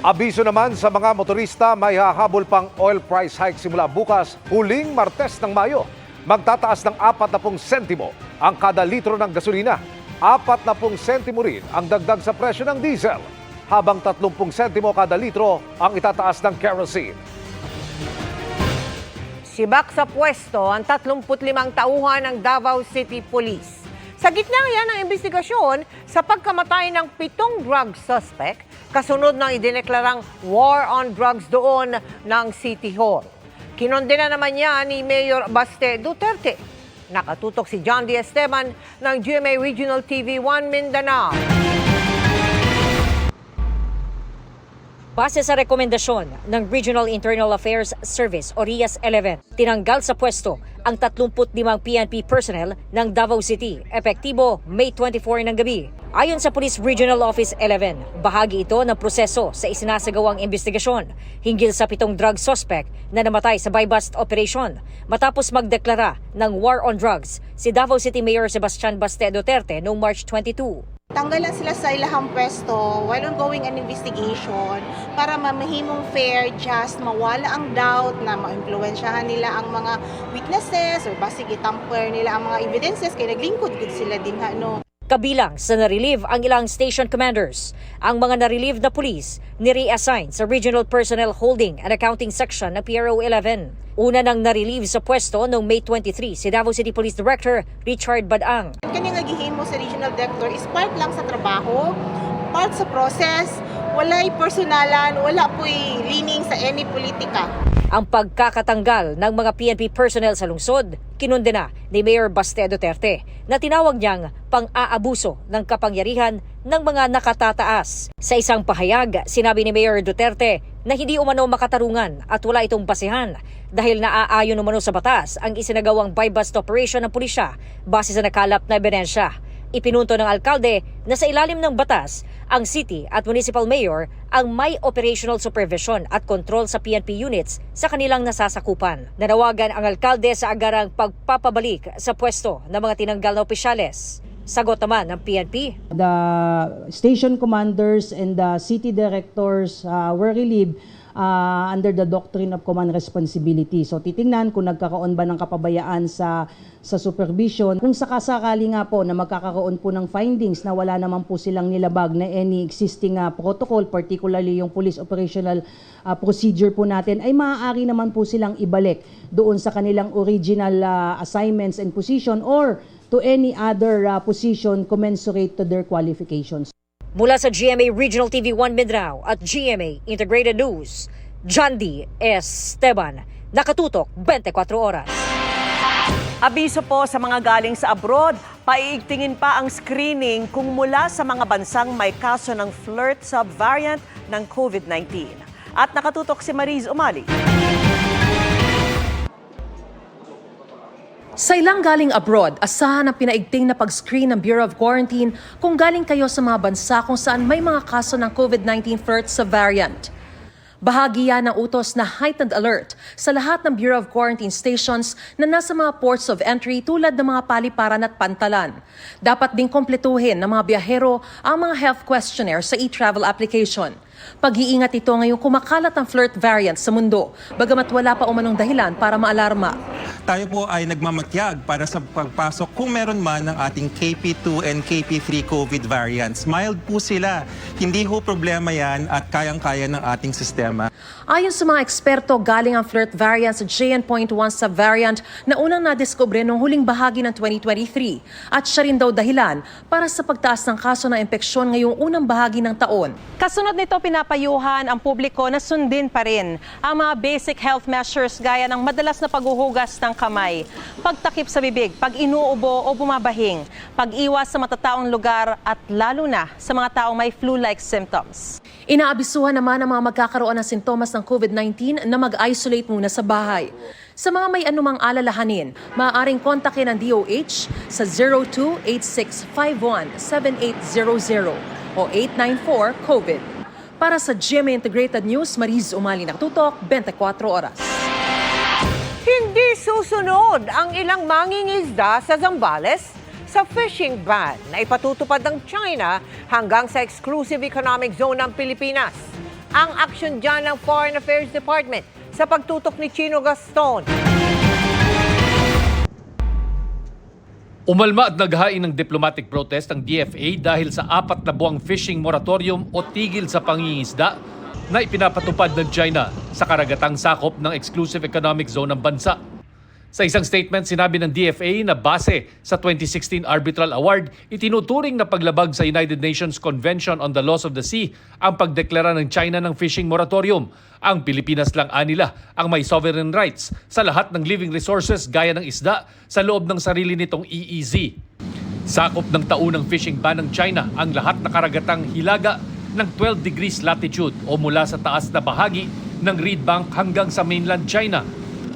Abiso naman sa mga motorista, may hahabol pang oil price hike simula bukas, huling Martes ng Mayo. Magtataas ng 40 sentimo ang kada litro ng gasolina. 40 sentimo rin ang dagdag sa presyo ng diesel, habang 30 sentimo kada litro ang itataas ng kerosene. Sibak sa pwesto ang 35 tauhan ng Davao City Police. Sa gitna yan ng investigasyon sa pagkamatay ng 7 drug suspect, kasunod ng idineklarang war on drugs doon ng City Hall. Kinondena naman niya ni Mayor Baste Duterte. Nakatutok si John D. Esteban ng GMA Regional TV 1 Mindanao. Base sa rekomendasyon ng Regional Internal Affairs Service o RIAS-11, tinanggal sa pwesto ang 35 PNP personnel ng Davao City, epektibo May 24 ng gabi. Ayon sa Police Regional Office 11, bahagi ito ng proseso sa isinasagawang investigasyon hinggil sa 7 drug suspect na namatay sa buy-bust operation matapos magdeklara ng war on drugs si Davao City Mayor Sebastian Baste Duterte noong March 22. Tanggalan sila sa ilahang pwesto while ongoing an investigation para mamahimong fair, just, mawala ang doubt na ma-impluwensyahan nila ang mga witnesses or basig itamper nila ang mga evidences kaya naglingkod gud sila din no. Kabilang sa na-relieve ang ilang station commanders. Ang mga na-relieve na police ni-reassign sa Regional Personnel Holding and Accounting Section ng PRO 11. Una nang na-relieve sa pwesto noong May 23 si Davao City Police Director Richard Badang. Kanyang nagihimo sa Regional Director is part lang sa trabaho, part sa process, wala'y personalan, wala po'y leaning sa any politika. Ang pagkakatanggal ng mga PNP personnel sa lungsod, kinundena ni Mayor Baste Duterte na tinawag niyang pang-aabuso ng kapangyarihan ng mga nakatataas. Sa isang pahayag, sinabi ni Mayor Duterte na hindi umano makatarungan at wala itong basehan dahil naaayon umano sa batas ang isinagawang buy-bust operation ng pulisya base sa nakalap na ebidensya. Ipinunto ng alkalde na sa ilalim ng batas, ang city at municipal mayor ang may operational supervision at control sa PNP units sa kanilang nasasakupan. Nanawagan ang alkalde sa agarang pagpapabalik sa pwesto ng mga tinanggal na opisyales. Sagot naman ng PNP. The station commanders and the city directors were relieved under the doctrine of command responsibility. So titingnan kung nagkakaroon ba ng kapabayaan sa supervision. Kung sakasakali nga po na magkakaroon po ng findings na wala naman po silang nilabag na any existing protocol, particularly yung police operational procedure po natin, ay maaari naman po silang ibalik doon sa kanilang original assignments and position or to any other position commensurate to their qualifications. Mula sa GMA Regional TV 1 Mindanao at GMA Integrated News, John D. Esteban, nakatutok 24 oras. Abiso po sa mga galing sa abroad, paiigtingin pa ang screening kung mula sa mga bansang may kaso ng flirt subvariant ng COVID-19. At nakatutok si Mariz Umali. Sa ilang galing abroad, asahan ang pinaigting na pag-screen ng Bureau of Quarantine kung galing kayo sa mga bansa kung saan may mga kaso ng COVID-19 flirt subvariant. Bahagi yan ng utos na heightened alert sa lahat ng Bureau of Quarantine stations na nasa mga ports of entry tulad ng mga paliparan at pantalan. Dapat ding kompletuhin ng mga biyahero ang mga health questionnaire sa e-travel application. Pag-iingat ito ngayong kumakalat ang flirt variant sa mundo, bagamat wala pa umanong dahilan para maalarma. Tayo po ay nagmamatyag para sa pagpasok kung meron man ng ating KP2 and KP3 COVID variants. Mild po sila. Hindi ho problema yan at kayang-kaya ng ating sistema. Ayon sa mga eksperto, galing ang flirt variant sa JN.1 subvariant na unang nadiskubre noong huling bahagi ng 2023 at siya rin daw dahilan para sa pagtaas ng kaso ng impeksyon ngayong unang bahagi ng taon. Kasunod nito, pinapayuhan ang publiko na sundin pa rin ang mga basic health measures gaya ng madalas na paghuhugas ng kamay, pagtakip sa bibig, pag-inuubo o bumabahing, pag-iwas sa matataong lugar at lalo na sa mga taong may flu-like symptoms. Inaabisuhan naman ang mga magkakaroon ng sintomas ng COVID-19 na mag-isolate muna sa bahay. Sa mga may anumang alalahanin, maaaring kontakin ang DOH sa 0286517800 o 894-COVID. Para sa GMA Integrated News, Mariz Umali, nakatutok 24 oras. Hindi susunod ang ilang mangingisda sa Zambales sa fishing ban na ipatutupad ng China hanggang sa exclusive economic zone ng Pilipinas. ang aksyon dyan ng Foreign Affairs Department sa pagtutok ni Chino Gaston. Umalma at naghain ng diplomatic protest ang DFA dahil sa 4 na buwang fishing moratorium o tigil sa pangingisda na ipinapatupad ng China sa karagatang sakop ng exclusive economic zone ng bansa. Sa isang statement, sinabi ng DFA na base sa 2016 Arbitral Award, itinuturing na paglabag sa United Nations Convention on the Laws of the Sea ang pagdeklara ng China ng fishing moratorium. Ang Pilipinas lang anila ang may sovereign rights sa lahat ng living resources gaya ng isda sa loob ng sarili nitong EEZ. Sakop ng taunang fishing ban ng China ang lahat na karagatang hilaga ng 12 degrees latitude o mula sa taas na bahagi ng Reed Bank hanggang sa mainland China.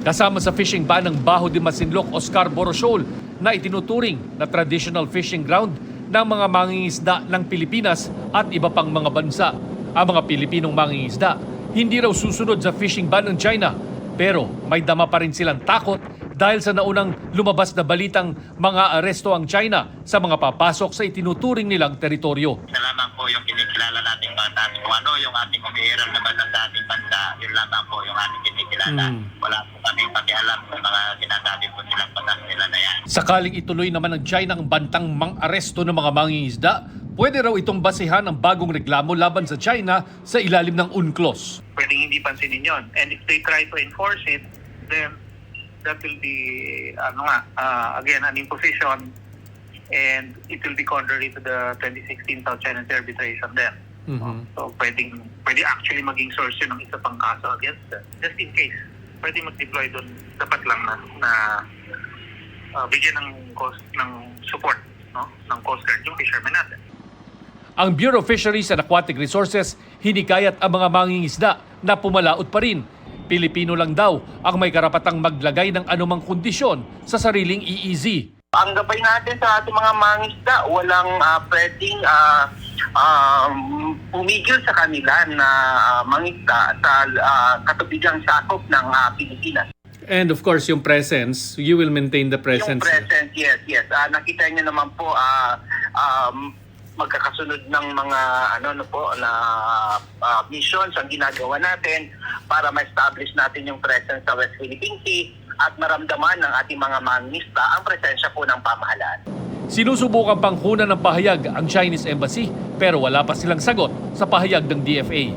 Kasama sa fishing ban ng Bajo de Masinloc o Scarborough Shoal na itinuturing na traditional fishing ground ng mga mangingisda ng Pilipinas at iba pang mga bansa. Ang mga Pilipinong mangingisda hindi raw susunod sa fishing ban ng China, pero may dama pa rin silang takot dahil sa naunang lumabas na balitang mga aresto ang China sa mga papasok sa itinuturing nilang teritoryo. Isa lamang po yung kinikilala nating batas. Kung ano yung ating umiiral na bansa sa ating bansa, yun lamang po yung ating kinikilala. Wala po kaming pakialam sa mga sinasabi po nilang batas nila na yan. Sakaling ituloy naman ng China ang bantang mang-aresto ng mga mangingisda, pwede raw itong basihan ang bagong reklamo laban sa China sa ilalim ng UNCLOS. Pwedeng hindi pansinin yun. And if they try to enforce it, then that will be, again, an imposition, and it will be contrary to the 2016 South China Sea arbitration then. So, pwede actually maging source yun ng isa pang kaso against them. Just in case, pwede mag-deploy doon. Dapat lang na bigyan ng support, no, ng Coast Guard yung fishermen natin. Ang Bureau of Fisheries and Aquatic Resources hinikayat ang mga mangingisda na pumalaot pa rin. Pilipino lang daw ang may karapatang maglagay ng anumang kondisyon sa sariling EEZ. Ang gabay natin sa ating mga mangisda, walang pwedeng pumigil sa kanila na mangisda sa katubigang sakop ng Pilipinas. And of course, yung presence, you will maintain the presence. Yung presence, yes. Nakita niyo naman po, magkakasunod ng mga missions ang ginagawa natin para ma-establish natin yung presence sa West Philippine Sea at maramdaman ng ating mga mangingisda ang presensya po ng pamahalaan. Sinusubukan pang kunan ng pahayag ang Chinese Embassy pero wala pa silang sagot sa pahayag ng DFA.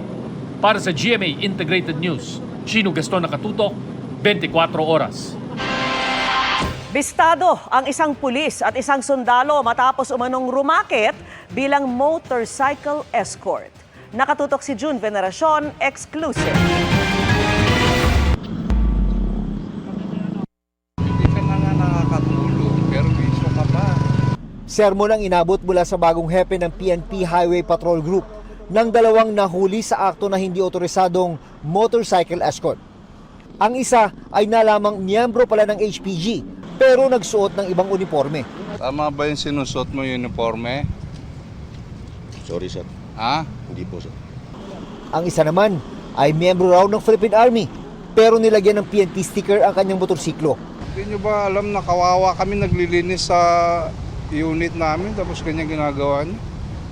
Para sa GMA Integrated News, Chino Gaston nakatutok, 24 oras. Bistado ang isang pulis at isang sundalo matapos umanong rumakit bilang motorcycle escort. Nakatutok si June Veneracion, exclusive. Hindi ka na nakakatulog, pero biso ka pa. Sermon ang inabot mula sa bagong hepe ng PNP Highway Patrol Group ng 2 nahuli sa akto na hindi otorisadong motorcycle escort. Ang isa ay nalamang miyembro pala ng HPG pero nagsuot ng ibang uniforme. Tama ba yung sinusuot mo yung uniforme? Sorry sir. Ha? Hindi po sir. Ang isa naman ay miyembro raw ng Philippine Army pero nilagyan ng PNP sticker ang kanyang motorsiklo. Hindi nyo ba alam na kawawa kami naglilinis sa unit namin tapos ganyan ginagawa nyo?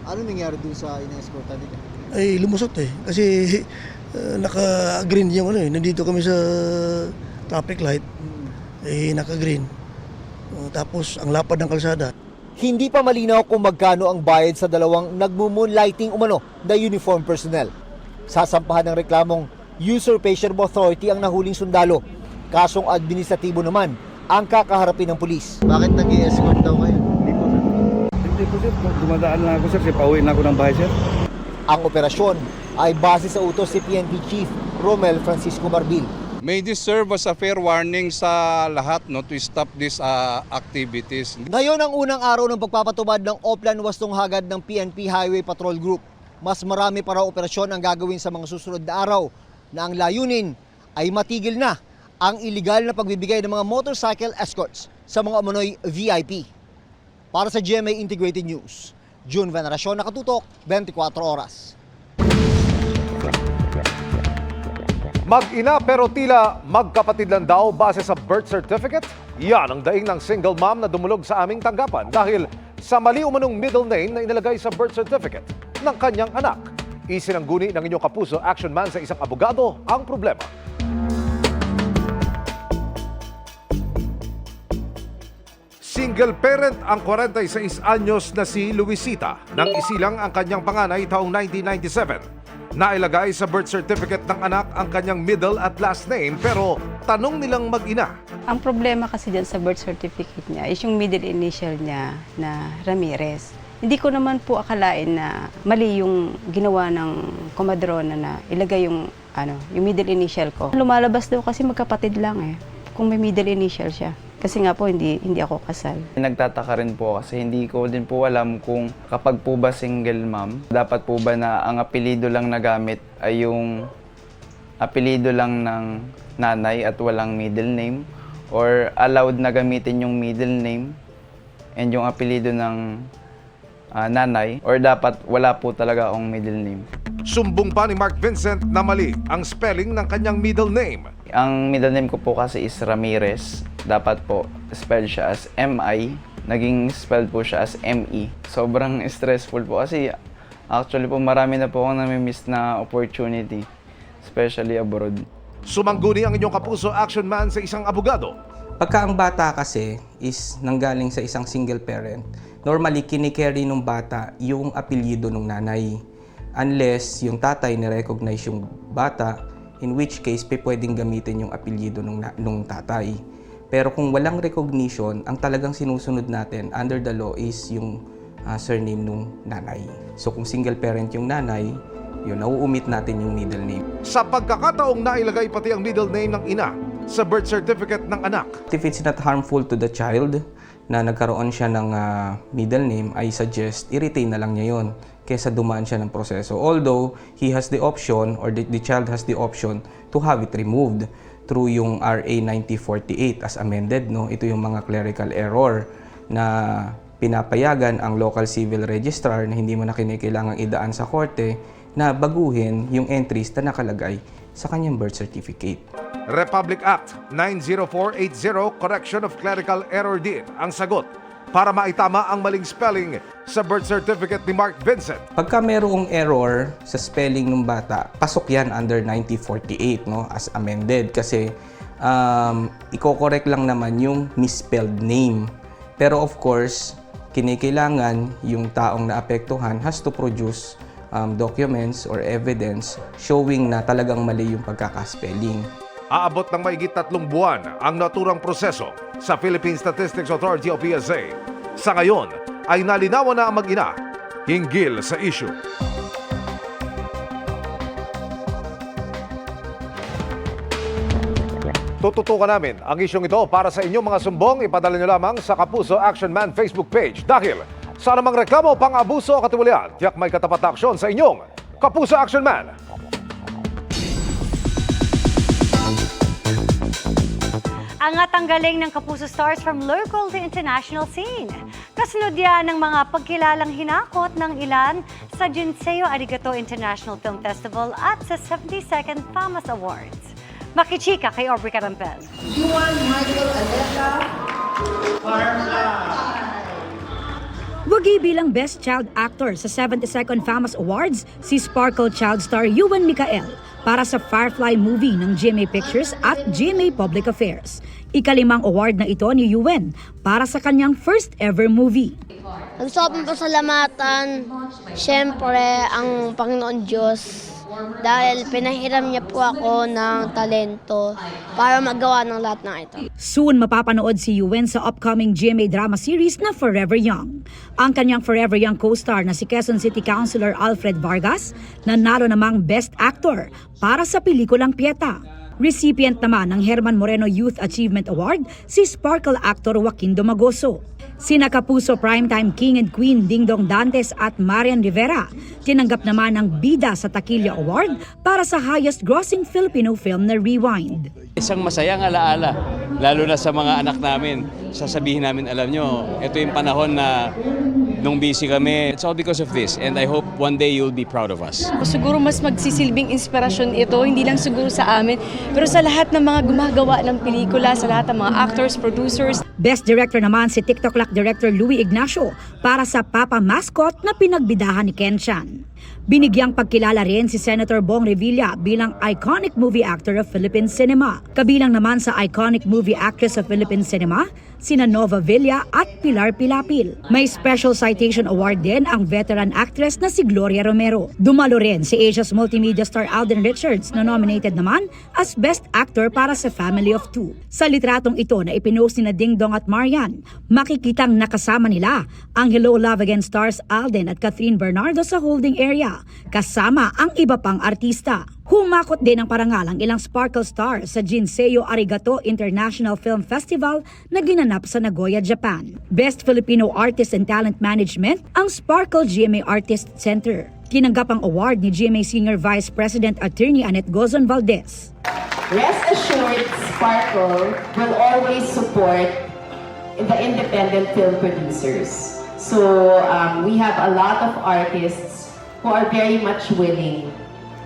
Ano nangyari dun sa ina-escortan nila? Ay lumusot kasi naka-green yung nandito kami sa traffic light. Naka-green. Tapos ang lapad ng kalsada. Hindi pa malinaw kung magkano ang bayad sa 2 nagmo-moonlighting umano na uniform personnel. Sasampahan ng reklamong usurpation of authority ang nahuling sundalo. Kasong administratibo naman ang kakaharapin ng pulis. Bakit nag-i-escort daw kayo? Hindi po sir, dumadaan lang ako sir, pauwi na ako ng bahay sir. Ang operasyon ay base sa utos si PNP Chief Romel Francisco Marbil. May this serve as a fair warning sa lahat to stop these activities. Ngayon ang unang araw ng pagpapatubad ng Oplan Wastong Hagad ng PNP Highway Patrol Group. Mas marami para operasyon ang gagawin sa mga susunod na araw na ang layunin ay matigil na ang iligal na pagbibigay ng mga motorcycle escorts sa mga umano'y VIP. Para sa GMA Integrated News, June Veneracion, nakatutok, 24 oras. Mag-ina pero tila magkapatid lang daw base sa birth certificate? Yan ang daing ng single mom na dumulog sa aming tanggapan dahil sa mali umanong middle name na inilagay sa birth certificate ng kanyang anak. Isinangguni ng inyong kapuso action man sa isang abogado ang problema. Single parent ang 46 anyos na si Luisita nang isilang ang kanyang panganay taong 1997. Nailagay sa birth certificate ng anak ang kanyang middle at last name pero tanong nilang mag-ina. Ang problema kasi dyan sa birth certificate niya is yung middle initial niya na Ramirez. Hindi ko naman po akalain na mali yung ginawa ng komadrona na ilagay yung middle initial ko. Lumalabas daw kasi magkapatid lang kung may middle initial siya. Kasi nga po, hindi ako kasal. Nagtataka rin po kasi hindi ko din po alam kung kapag po ba single mom, dapat po ba na ang apelido lang na gamit ay yung apelido lang ng nanay at walang middle name, or allowed na gamitin yung middle name and yung apelido ng nanay, or dapat wala po talaga akong middle name. Sumbong pa ni Mark Vincent na mali ang spelling ng kanyang middle name. Ang middle name ko po kasi is Ramirez. Dapat po spell siya as M-I. Naging spelled po siya as M-E. Sobrang stressful po kasi actually po marami na po akong nami-miss na opportunity, especially abroad. Sumangguni ang inyong kapuso action man sa isang abogado. Pagka ang bata kasi is nanggaling sa isang single parent, normally kinikerry ng bata yung apelyido ng nanay. Unless yung tatay ni-recognize yung bata, in which case pwedeng gamitin yung apelyido ng tatay. Pero kung walang recognition, ang talagang sinusunod natin under the law is yung surname ng nanay. So kung single parent yung nanay, yun, nauumit natin yung middle name. Sa pagkakataong nailagay pati ang middle name ng ina sa birth certificate ng anak. If it's not harmful to the child na nagkaroon siya ng middle name, I suggest i-retain na lang niya yun kaysa dumaan siya ng proseso. Although he has the option, or the child has the option to have it removed through yung RA 9048 as amended. No? Ito yung mga clerical error na pinapayagan ang local civil registrar na hindi mo na kinakailangang idaan sa korte na baguhin yung entries na nakalagay sa kanyang birth certificate. Republic Act 90480, Correction of Clerical Error din ang sagot para maitama ang maling spelling sa birth certificate ni Mark Vincent. Pagka merong error sa spelling ng bata, pasok yan under 9048 as amended kasi iko-correct lang naman yung misspelled name. Pero of course, kinikailangan yung taong naapektuhan has to produce documents or evidence showing na talagang mali yung pagkakaspelling. Aabot ng mahigit 3 buwan ang naturang proseso sa Philippine Statistics Authority o PSA. Sa ngayon ay nalinawan na ang mag-ina hinggil sa issue. Tututukan namin ang isyong ito para sa inyong mga sumbong. Ipadala nyo lamang sa Kapuso Action Man Facebook page. Dahil sa anumang reklamo, pang-abuso o katiwalian, tiyak may katapat na aksyon sa inyong Kapuso Action Man. Angat ang galing ng Kapuso Stars from local to international scene. Kasunod yan ng mga pagkilalang hinakot ng ilan sa Jinseo Arigato International Film Festival at sa 72nd FAMAS Awards. Makichika kay Aubrey Carampel. Juan Michael Aleta, Wagi bilang Best Child Actor sa 72nd FAMAS Awards si Sparkle child star Yuan Micael para sa Firefly movie ng GMA Pictures at GMA Public Affairs. Ika-5 award na ito ni Yuan para sa kanyang first ever movie. Gusto ko pong pasalamatan, siyempre, ang Panginoon Diyos dahil pinahiram niya po ako ng talento para magawa ng lahat ng ito. Soon mapapanood si Yuan sa upcoming GMA drama series na Forever Young. Ang kanyang Forever Young co-star na si Quezon City Councilor Alfred Vargas nanalo namang Best Actor para sa pelikulang Pieta. Recipient naman ng Herman Moreno Youth Achievement Award si Sparkle actor Joaquin Domagoso. Sina Kapuso Primetime King and Queen Dingdong Dantes at Marian Rivera tinanggap naman ang Bida sa Taquilla Award para sa highest grossing Filipino film na Rewind. Isang masayang alaala, lalo na sa mga anak namin. Sasabihin namin, alam nyo, ito yung panahon na nung busy kami. It's all because of this and I hope one day you'll be proud of us. Siguro mas magsisilbing inspirasyon ito, hindi lang siguro sa amin, pero sa lahat ng mga gumagawa ng pelikula, sa lahat ng mga actors, producers. Best Director naman si TikTok Lock Director Louie Ignacio para sa Papa Mascot na pinagbidahan ni Ken Chan. Binigyang pagkilala rin si Senator Bong Revilla bilang iconic movie actor of Philippine cinema. Kabilang naman sa iconic movie actress of Philippine cinema, sina Nova Villa at Pilar Pilapil. May special citation award din ang veteran actress na si Gloria Romero. Dumalo rin si Asia's multimedia star Alden Richards na nominated naman as Best Actor para sa Family of Two. Sa litratong ito na ipinost ni na Ding Dong at Marian, makikitang nakasama nila ang Hello Love Again stars Alden at Catherine Bernardo sa holding area, kasama ang iba pang artista. Humakot din ang parangal ang ilang Sparkle stars sa Jinseo Arigato International Film Festival na ginanap sa Nagoya, Japan. Best Filipino Artist and Talent Management ang Sparkle GMA Artist Center. Tinanggap ang award ni GMA Senior Vice President Attorney Annette Gozon Valdez. Rest assured, Sparkle will always support the independent film producers. So we have a lot of artists who are very much willing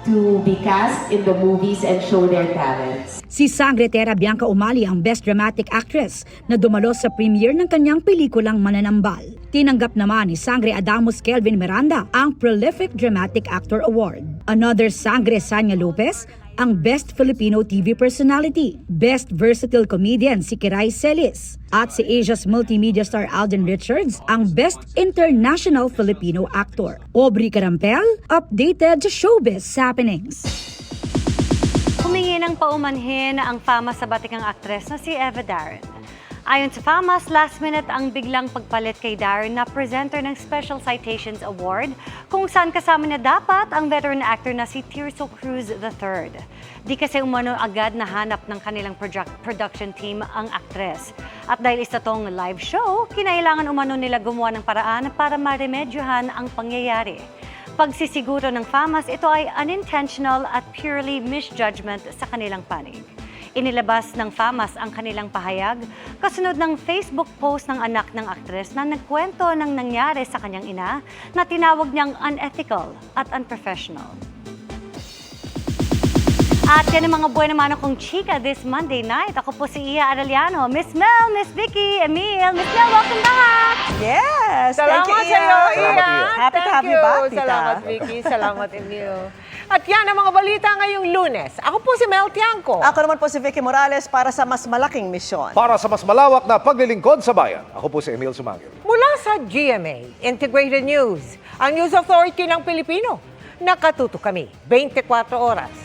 to be cast in the movies and show their talents. Si Sangre Terra Bianca Umali ang Best Dramatic Actress na dumalo sa premiere ng kanyang pelikulang Mananambal. Tinanggap naman ni Sangre Adamus Kelvin Miranda ang Prolific Dramatic Actor Award. Another Sangre Sanya Lopez ang Best Filipino TV Personality. Best Versatile Comedian si Kiray Celis. At si Asia's multimedia star Alden Richards ang Best International Filipino Actor. Aubrey Carampel, updated showbiz happenings. Humingi ng paumanhin ang fama sa batikang aktres na si Eva Darren. Ayon sa FAMAS, last minute ang biglang pagpalit kay Darren na presenter ng Special Citations Award kung saan kasama na dapat ang veteran actor na si Tirso Cruz III. Di kasi umano agad nahanap ng kanilang production team ang aktres. At dahil isa tong live show, kinailangan umano nila gumawa ng paraan para maremedyohan ang pangyayari. Pagsisiguro ng FAMAS, ito ay unintentional at purely misjudgment sa kanilang panig. Inilabas ng FAMAS ang kanilang pahayag kasunod ng Facebook post ng anak ng aktres na nagkwento ng nangyari sa kanyang ina na tinawag niyang unethical at unprofessional. At yan ang mga buwan naman akong chika this Monday night. Ako po si Iya Arellano, Miss Mel, Miss Vicky, Emil. Miss Mel, welcome back! Yes! Salamat thank you, sa iyo, Iya. Iya. Happy to have you back, tita. Salamat, Vicky. Salamat, Emil. At yan ang mga balita ngayong Lunes. Ako po si Mel Tiangco. Ako naman po si Vicky Morales para sa mas malaking misyon. Para sa mas malawak na paglilingkod sa bayan, ako po si Emil Sumangil. Mula sa GMA Integrated News, ang News Authority ng Pilipino. Nakatuto kami 24 oras.